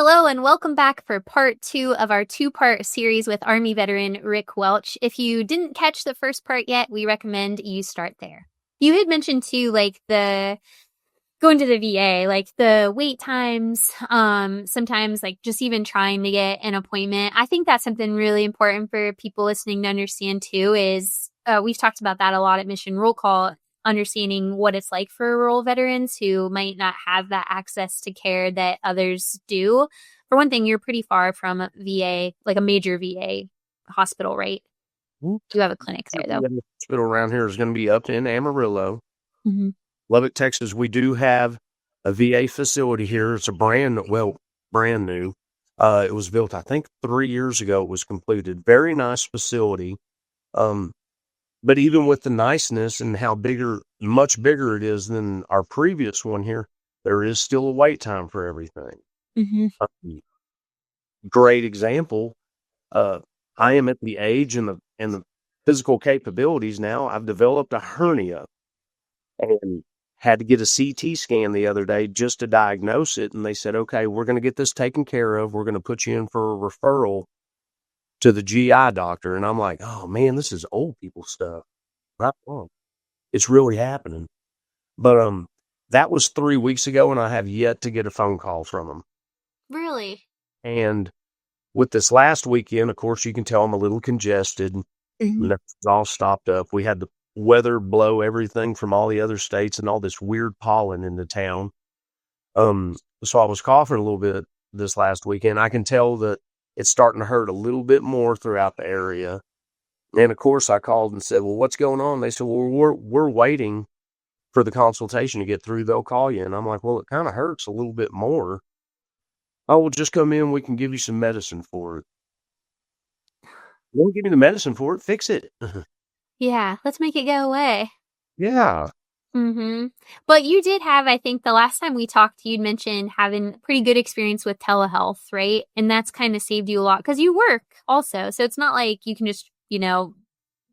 Hello and welcome back for part 2 of our 2-part series with Army veteran Rick Welch. If you didn't catch the first part yet, we recommend you start there. You had mentioned too, the going to the VA, the wait times, sometimes just even trying to get an appointment. I think that's something really important for people listening to understand too, is we've talked about that a lot at Mission Roll Call, understanding what it's like for rural veterans who might not have that access to care that others do. For one thing, you're pretty far from a VA, like a major VA hospital, right? You have a clinic there, though. The hospital around here is going to be up in Amarillo. Mm-hmm. Lubbock, Texas. We do have a VA facility here. It's brand new. It was built, I think, 3 years ago. It was completed. Very nice facility. But even with the niceness and how much bigger it is than our previous one here, there is still a wait time for everything. Mm-hmm. Great example. I am at the age and the physical capabilities now. I've developed a hernia and had to get a CT scan the other day just to diagnose it. And they said, okay, we're going to get this taken care of. We're going to put you in for a referral to the GI doctor. And I'm like, oh man, this is old people stuff. Right on. It's really happening. But that was 3 weeks ago, and I have yet to get a phone call from them. Really? And with this last weekend, of course, you can tell I'm a little congested. Mm-hmm. It's all stopped up. We had the weather blow everything from all the other states and all this weird pollen into town. So I was coughing a little bit this last weekend. I can tell that it's starting to hurt a little bit more throughout the area. And of course, I called and said, well, what's going on? They said, well, we're waiting for the consultation to get through. They'll call you. And I'm like, well, it kind of hurts a little bit more. Oh, well, just come in. We can give you some medicine for it. Won't give me the medicine for it. Fix it. Yeah, let's make it go away. Yeah. Mm-hmm. But you did have, I think the last time we talked, you'd mentioned having pretty good experience with telehealth, right? And that's kind of saved you a lot because you work also. So it's not like you can just,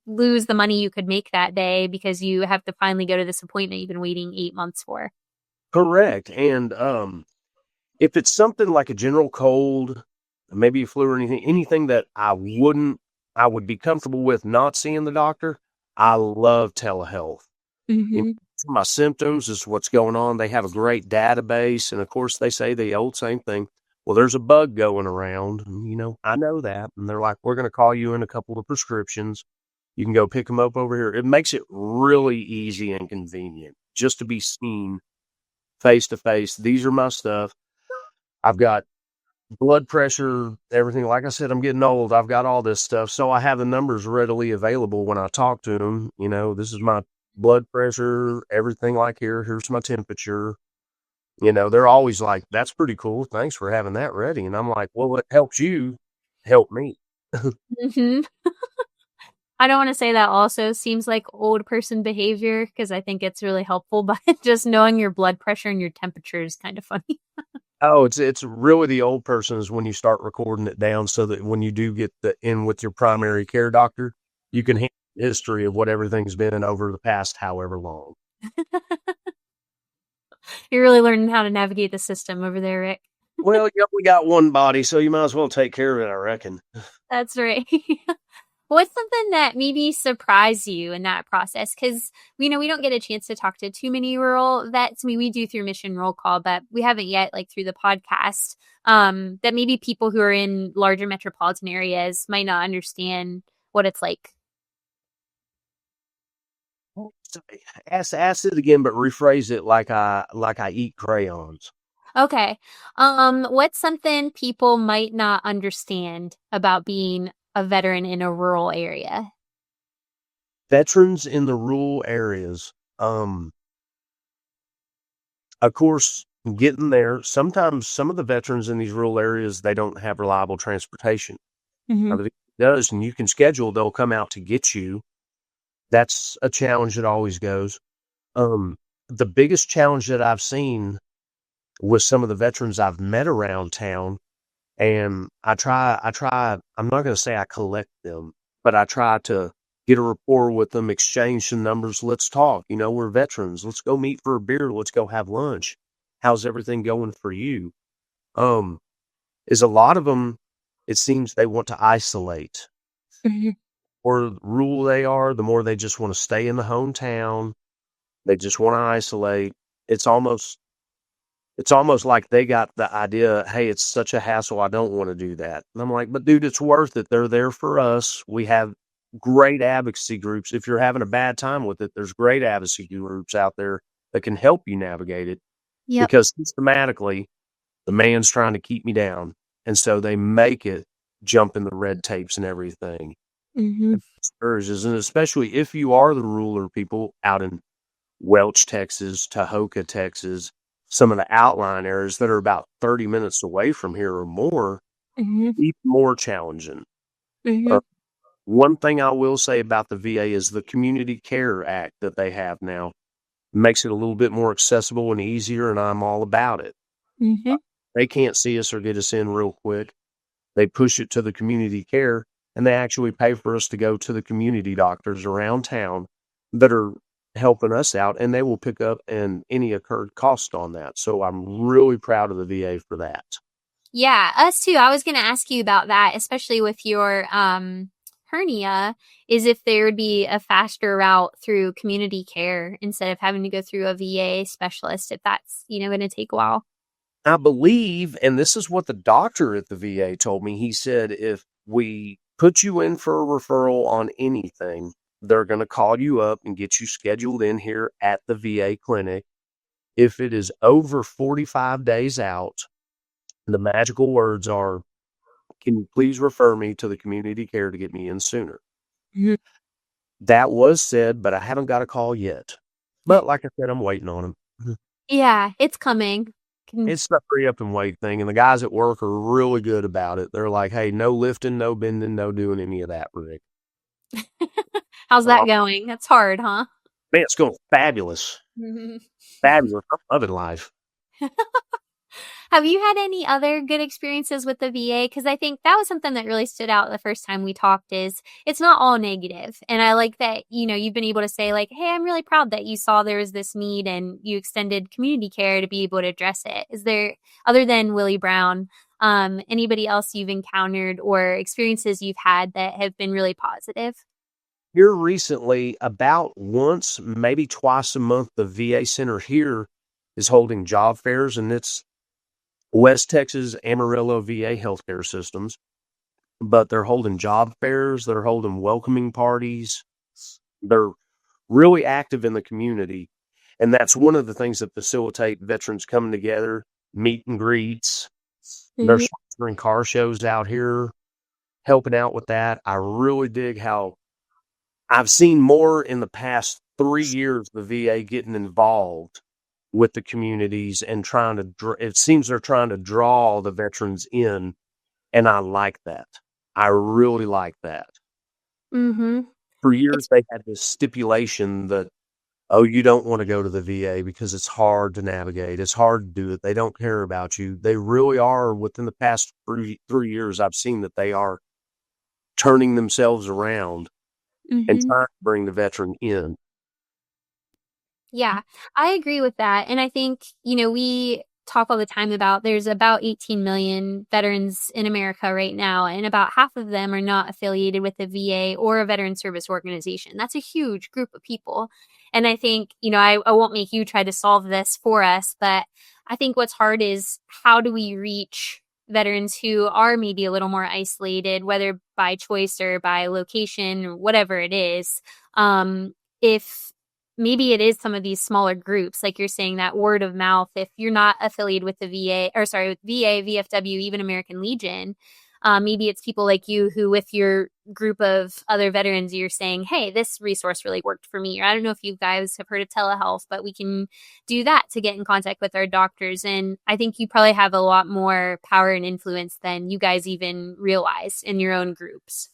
lose the money you could make that day because you have to finally go to this appointment you've been waiting 8 months for. Correct. And if it's something like a general cold, maybe a flu or anything that I would be comfortable with not seeing the doctor, I love telehealth. Mm-hmm. My symptoms is what's going on. They have a great database. And of course, they say the old same thing. Well, there's a bug going around. And, I know that. And they're like, we're going to call you in a couple of prescriptions. You can go pick them up over here. It makes it really easy and convenient just to be seen face to face. These are my stuff. I've got blood pressure, everything. Like I said, I'm getting old. I've got all this stuff. So I have the numbers readily available when I talk to them. This is my blood pressure, everything like here. Here's my temperature. They're always like, that's pretty cool. Thanks for having that ready. And I'm like, well, it helps you help me. Mm-hmm. I don't want to say that also seems like old person behavior because I think it's really helpful, but just knowing your blood pressure and your temperature is kind of funny. Oh, it's really the old person is when you start recording it down so that when you do get in with your primary care doctor, you can handle the history of what everything's been over the past however long. You're really learning how to navigate the system over there, Rick. Well, you only got one body, so you might as well take care of it, I reckon. That's right. What's something that maybe surprised you in that process? Because, we don't get a chance to talk to too many rural vets. I mean, we do through Mission Roll Call, but we haven't yet, through the podcast, that maybe people who are in larger metropolitan areas might not understand what it's like. Ask it again, but rephrase it like I eat crayons. Okay. What's something people might not understand about being a veteran in a rural area? Veterans in the rural areas, of course, getting there, sometimes some of the veterans in these rural areas, they don't have reliable transportation. Mm-hmm. If it does, and you can schedule, they'll come out to get you. That's a challenge that always goes. The biggest challenge that I've seen with some of the veterans I've met around town, and I'm not going to say I collect them, but I try to get a rapport with them, exchange some numbers. Let's talk. We're veterans. Let's go meet for a beer. Let's go have lunch. How's everything going for you? is a lot of them, it seems they want to isolate. Mhm. Or rural they are, the more they just want to stay in the hometown. They just want to isolate. It's almost like they got the idea, hey, it's such a hassle, I don't want to do that. And I'm like, but dude, it's worth it. They're there for us. We have great advocacy groups. If you're having a bad time with it, there's great advocacy groups out there that can help you navigate it, Yep. because systematically the man's trying to keep me down. And so they make it jump in the red tapes and everything. Hmm. And discourages, and especially if you are the ruler people out in Welch, Texas, Tahoka, Texas, some of the outlying areas that are about 30 minutes away from here or more, Hmm. even more challenging. Hmm. Uh, One thing I will say about the VA is the Community Care Act that they have now makes it a little bit more accessible and easier, and I'm all about it. Hmm. They can't see us or get us in real quick. They push it to the community care, and they actually pay for us to go to the community doctors around town that are helping us out, and they will pick up any incurred cost on that. So I'm really proud of the VA for that. Yeah, us too. I was going to ask you about that, especially with your hernia, is if there would be a faster route through community care instead of having to go through a VA specialist, if that's, going to take a while. I believe, and this is what the doctor at the VA told me, he said, if we put you in for a referral on anything, they're going to call you up and get you scheduled in here at the VA clinic. If it is over 45 days out, the magical words are, can you please refer me to the community care to get me in sooner? Mhm. That was said, but I haven't got a call yet. But like I said, I'm waiting on them. Yeah, it's coming. Can- It's the hurry up and wait thing, and the guys at work are really good about it. They're like, hey, no lifting, no bending, no doing any of that, Rick. How's that Oh, going? That's hard, huh? man, it's going fabulous. Mhm. Fabulous. I'm loving life. Have you had any other good experiences with the VA? Because I think that was something that really stood out the first time we talked is it's not all negative. And I like that, you've been able to say like, hey, I'm really proud that you saw there was this need and you extended community care to be able to address it. Is there, other than Willie Brown, anybody else you've encountered or experiences you've had that have been really positive? Here recently, about once, maybe twice a month, the VA center here is holding job fairs, and it's West Texas Amarillo VA healthcare systems. But they're holding job fairs, they're holding welcoming parties. They're really active in the community. And that's one of the things that facilitate veterans coming together, meet and greets. They're Hmm. sponsoring car shows out here, helping out with that. I really dig how I've seen more in the past 3 years, the VA getting involved with the communities and trying to, it seems they're trying to draw the veterans in. And I like that. I really like that. Hmm. For years, It's they had this stipulation that, oh, you don't want to go to the VA because it's hard to navigate. It's hard to do it. They don't care about you. They really are. Within the past 3 years, I've seen that they are turning themselves around and hmm. trying to bring the veteran in. Yeah, I agree with that. And I think, we talk all the time about there's about 18 million veterans in America right now, and about half of them are not affiliated with the VA or a veteran service organization. That's a huge group of people. And I think, I won't make you try to solve this for us, but I think what's hard is how do we reach veterans who are maybe a little more isolated, whether by choice or by location or whatever it is. If maybe it is some of these smaller groups, like you're saying, that word of mouth. If you're not affiliated with the VA, or sorry, with VA, VFW, even American Legion, maybe it's people like you who, with your group of other veterans, you're saying, hey, this resource really worked for me. Or I don't know if you guys have heard of telehealth, but we can do that to get in contact with our doctors. And I think you probably have a lot more power and influence than you guys even realize in your own groups.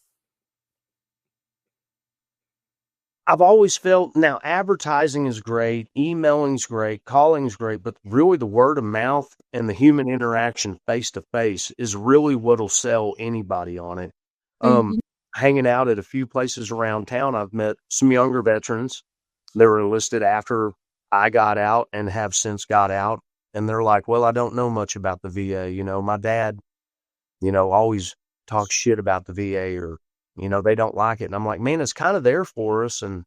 I've always felt now advertising is great, emailing's great, calling's great, but really the word of mouth and the human interaction face to face is really what'll sell anybody on it. Um, Hmm. Hanging out at a few places around town, I've met some younger veterans. They were enlisted after I got out and have since got out. And they're like, well, I don't know much about the VA. My dad always talk shit about the VA or, they don't like it. And I'm like, man, it's kind of there for us. And,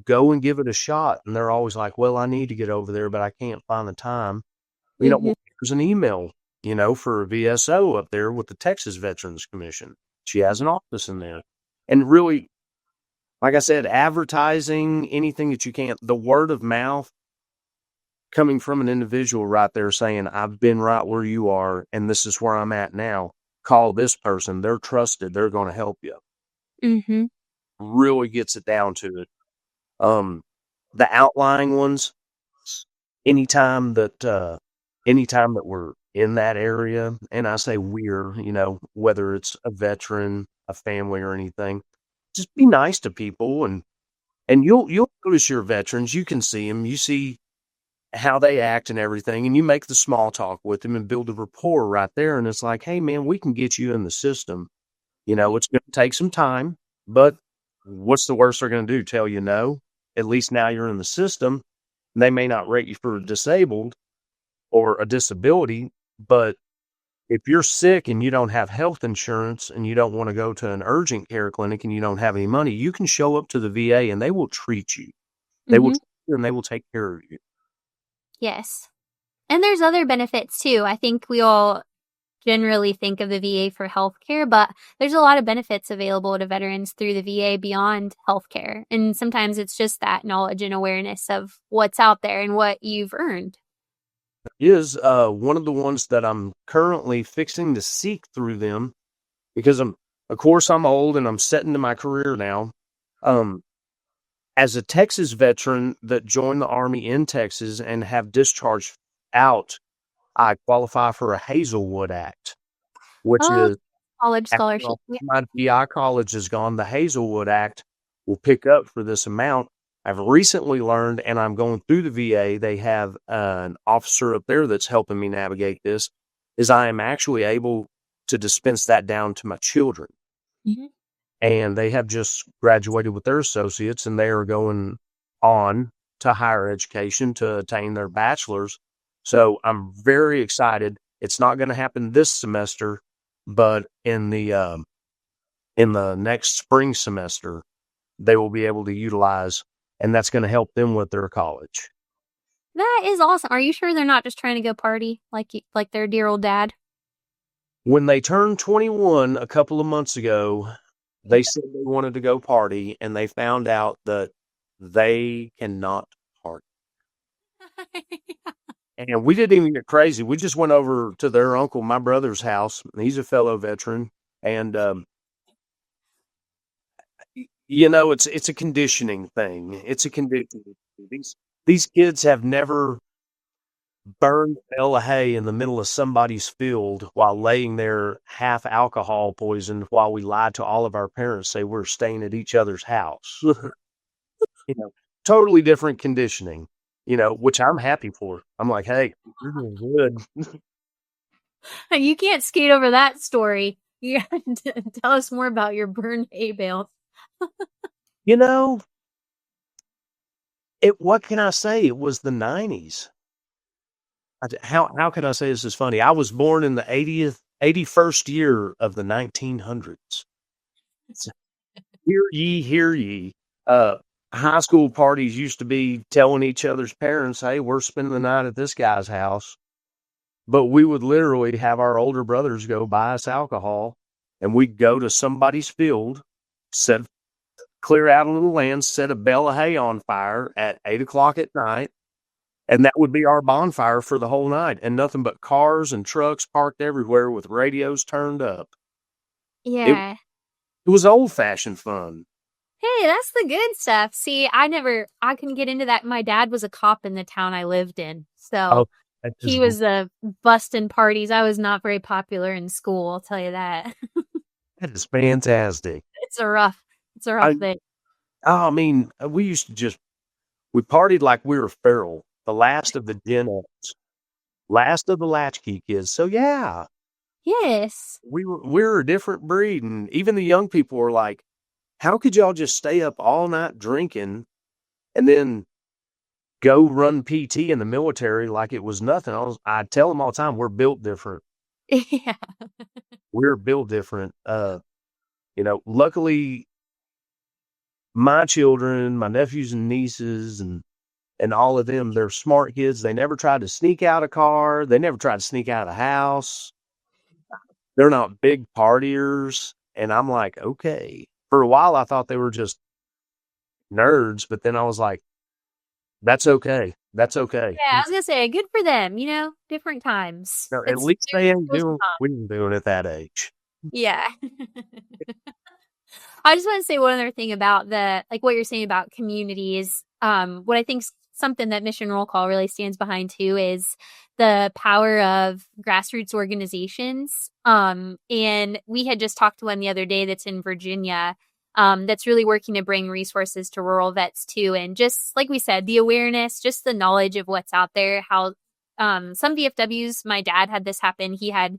go and give it a shot. And they're always like, well, I need to get over there, but I can't find the time. Mhm. There's an email, for VSO up there with the Texas Veterans Commission. She has an office in there. And really, like I said, advertising, anything that you can, the word of mouth coming from an individual right there saying, I've been right where you are, and this is where I'm at now. Call this person. They're trusted. They're going to help you. Mhm. Really gets it down to it. The outlying ones, anytime that we're in that area, and I say we're, whether it's a veteran, a family, or anything, just be nice to people, and you'll notice your veterans. You can see them. You see how they act and everything, and you make the small talk with them and build a rapport right there. And it's like, hey, man, we can get you in the system. It's going to take some time, but what's the worst they're going to do? Tell you no? At least now you're in the system. They may not rate you for disabled or a disability, but if you're sick and you don't have health insurance and you don't want to go to an urgent care clinic and you don't have any money, you can show up to the VA and they will treat you. They will Mhm. treat you and they will take care of you. Yes. And there's other benefits too. I think we all generally think of the VA for healthcare, but there's a lot of benefits available to veterans through the VA beyond healthcare. And sometimes it's just that knowledge and awareness of what's out there and what you've earned. Is one of the ones that I'm currently fixing to seek through them because of course, I'm old and I'm set into my career now. Um, as a Texas veteran that joined the Army in Texas and have discharged out, I qualify for a Hazelwood Act, which Oh, is college after scholarship. all my GI college is gone, the Hazelwood Act will pick up for this amount. I've recently learned, and I'm going through the VA, they have an officer up there that's helping me navigate this, is I am actually able to dispense that down to my children. Mhm. And they have just graduated with their associates, and they are going on to higher education to attain their bachelor's. So I'm very excited. It's not going to happen this semester, but in the next spring semester, they will be able to utilize, and that's going to help them with their college. That is awesome. Are you sure they're not just trying to go party like their dear old dad? When they turned 21 a couple of months ago, they said they wanted to go party, and they found out that they cannot party. And we didn't even get crazy. We just went over to their uncle, my brother's house. He's a fellow veteran, and it's a conditioning thing. It's a conditioning. These kids have never burned a bale of hay in the middle of somebody's field while laying there half alcohol poisoned while we lied to all of our parents, say we're staying at each other's house. you know, totally different conditioning, which I'm happy for. I'm like, hey, you're doing good. You can't skate over that story. You got to tell us more about your burned hay bales. You know, what can I say? It was the 90s. How can I say this is funny? I was born in the 81st year of the 1900s. So, hear ye, hear ye. High school parties used to be telling each other's parents, hey, we're spending the night at this guy's house. But we would literally have our older brothers go buy us alcohol, and we'd go to somebody's field, clear out a little land, set a bale of hay on fire at 8 o'clock at night, and that would be our bonfire for the whole night, and nothing but cars and trucks parked everywhere with radios turned up. It Yeah. it was old-fashioned fun. Hey, that's the good stuff. See, I couldn't get into that. My dad was a cop in the town I lived in. Oh, So that he is was busting parties. I was not very popular in school, I'll tell you that. fantastic. It's a rough I thing. I mean, we used to we partied like we were feral, the last of the Gen X, last of the latchkey kids. So, yeah, Yes. we're a different breed, and even the young people were like, "How could y'all just stay up all night drinking and then go run PT in the military like it was nothing?" I tell them all the time, "We're built different. Yeah. We're built different. Luckily my children, my nephews and nieces and all of them, they're smart kids. They never tried to sneak out a car. They never tried to sneak out of a house. They're not big partiers. And I'm like, okay. For a while, I thought they were just nerds, but then I was like, that's okay. That's okay. Yeah, I was gonna say, good for them, different times. No, at It's least there's they ain't pros and doing cons. what we were doing at that age. Yeah. I just want to say one other thing about what you're saying about communities. What I think something that Mission Roll Call really stands behind too is the power of grassroots organizations. And we had just talked to one the other day that's in Virginia, that's really working to bring resources to rural vets too. And just like we said, the awareness, just the knowledge of what's out there, how, some VFWs, my dad had this happen. He had,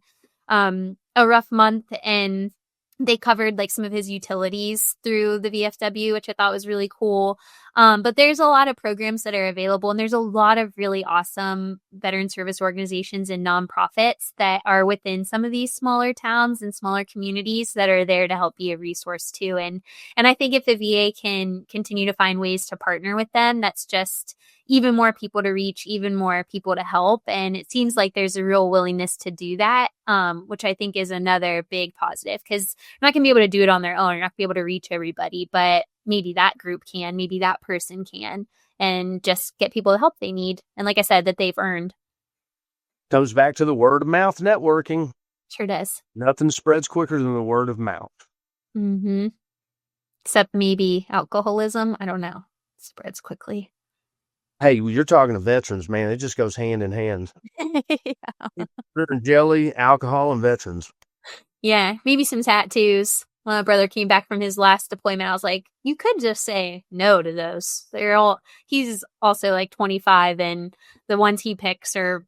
a rough month, and they covered like some of his utilities through the VFW, which I thought was really cool. But there's a lot of programs that are available, and there's a lot of really awesome veteran service organizations and nonprofits that are within some of these smaller towns and smaller communities that are there to help be a resource too. And I think if the VA can continue to find ways to partner with them, that's just even more people to reach, even more people to help. And it seems like there's a real willingness to do that, which I think is another big positive, because they're not going to be able to do it on their own. You're not going to be able to reach everybody, but maybe that group can, maybe that person can, and just get people the help they need. And like I said, that they've earned. Comes back to the word of mouth networking. Sure does. Nothing spreads quicker than the word of mouth. Mm-hmm. Except maybe alcoholism. I don't know. It spreads quickly. Hey, you're talking to veterans, man. It just goes hand in hand. Yeah. Fruit and jelly, alcohol, and veterans. Yeah, maybe some tattoos. When my brother came back from his last deployment, I was like, you could just say no to those. He's also like 25, and the ones he picks are,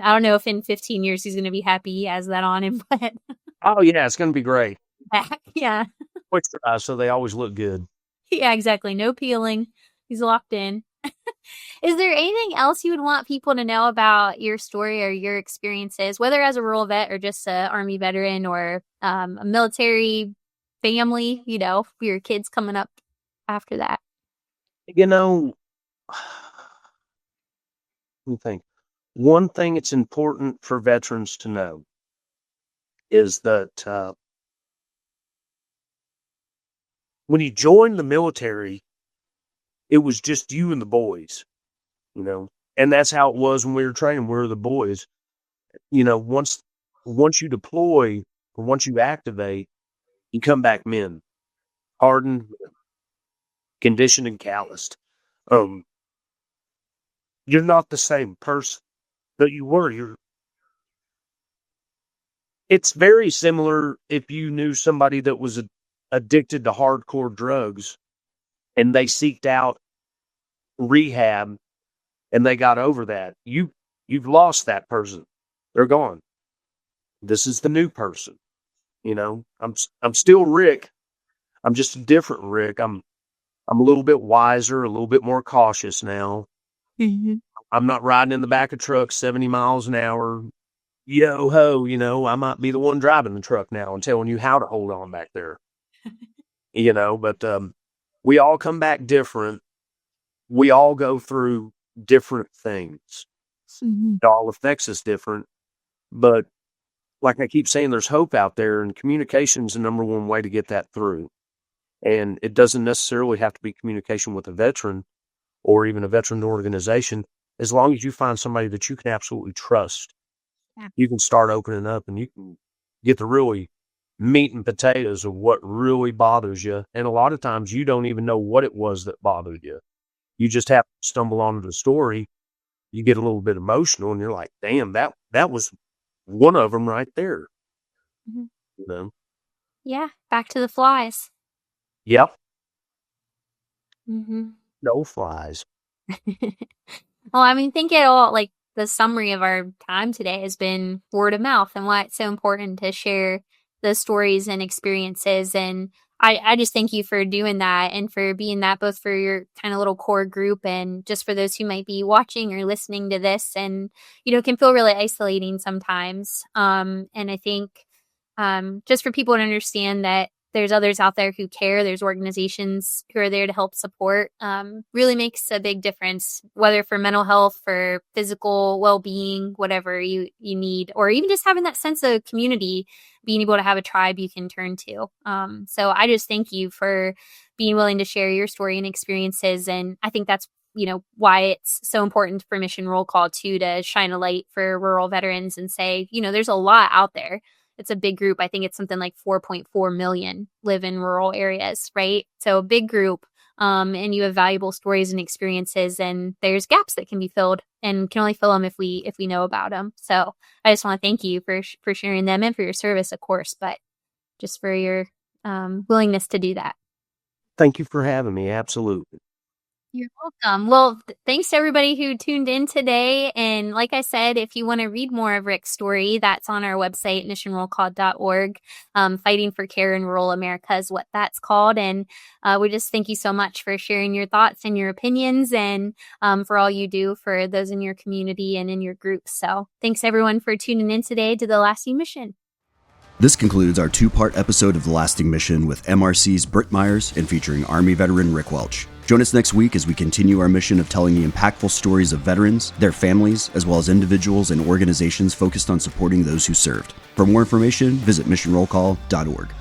I don't know if in 15 years he's going to be happy he has that on him, but Oh, yeah, it's going to be great. yeah. So they always look good. Yeah, exactly. No peeling. He's locked in. Is there anything else you would want people to know about your story or your experiences, whether as a rural vet or just an Army veteran or a military family, for your kids coming up after that? Let me think. One thing it's important for veterans to know is that when you join the military, it was just you and the boys, and that's how it was when we were training. We were the boys. Once you deploy or once you activate, you come back men, hardened, conditioned, and calloused. You're not the same person that you were. It's very similar if you knew somebody that was addicted to hardcore drugs and they seeked out rehab and they got over that. You've lost that person. They're gone. This is the new person. I'm still Rick. I'm just a different Rick. I'm a little bit wiser, a little bit more cautious now. Mm-hmm. I'm not riding in the back of trucks 70 miles an hour. Yo ho, I might be the one driving the truck now and telling you how to hold on back there. But we all come back different. We all go through different things. Mm-hmm. It all affects us different. But like I keep saying, there's hope out there, and communication is the number one way to get that through. And it doesn't necessarily have to be communication with a veteran or even a veteran organization. As long as you find somebody that you can absolutely trust, you can start opening up and you can get the really meat and potatoes of what really bothers you. And a lot of times you don't even know what it was that bothered you. You just have to stumble onto the story. You get a little bit emotional and you're like, damn, that was one of them right there. Mm-hmm. Yeah. Back to the flies. Yep. Mm-hmm. No flies. Well, I mean, think it all, like the summary of our time today has been word of mouth and why it's so important to share the stories and experiences. And I just thank you for doing that and for being that, both for your kind of little core group and just for those who might be watching or listening to this and, it can feel really isolating sometimes. And I think just for people to understand that there's others out there who care, there's organizations who are there to help support, really makes a big difference, whether for mental health, for physical well-being, whatever you need, or even just having that sense of community, being able to have a tribe you can turn to. So I just thank you for being willing to share your story and experiences. And I think that's, why it's so important for Mission Roll Call too, to shine a light for rural veterans and say, there's a lot out there. It's a big group. I think it's something like 4.4 million live in rural areas, right? So a big group, and you have valuable stories and experiences, and there's gaps that can be filled and can only fill them if we know about them. So I just want to thank you for sharing them and for your service, of course, but just for your willingness to do that. Thank you for having me. Absolutely. You're welcome. Well, thanks to everybody who tuned in today. And like I said, if you want to read more of Rick's story, that's on our website, missionrollcall.org. Fighting for Care in Rural America is what that's called. And we just thank you so much for sharing your thoughts and your opinions and for all you do for those in your community and in your groups. So thanks everyone for tuning in today to The Lasting Mission. This concludes our two-part episode of The Lasting Mission with MRC's Britt Myers and featuring Army veteran Rick Welch. Join us next week as we continue our mission of telling the impactful stories of veterans, their families, as well as individuals and organizations focused on supporting those who served. For more information, visit missionrollcall.org.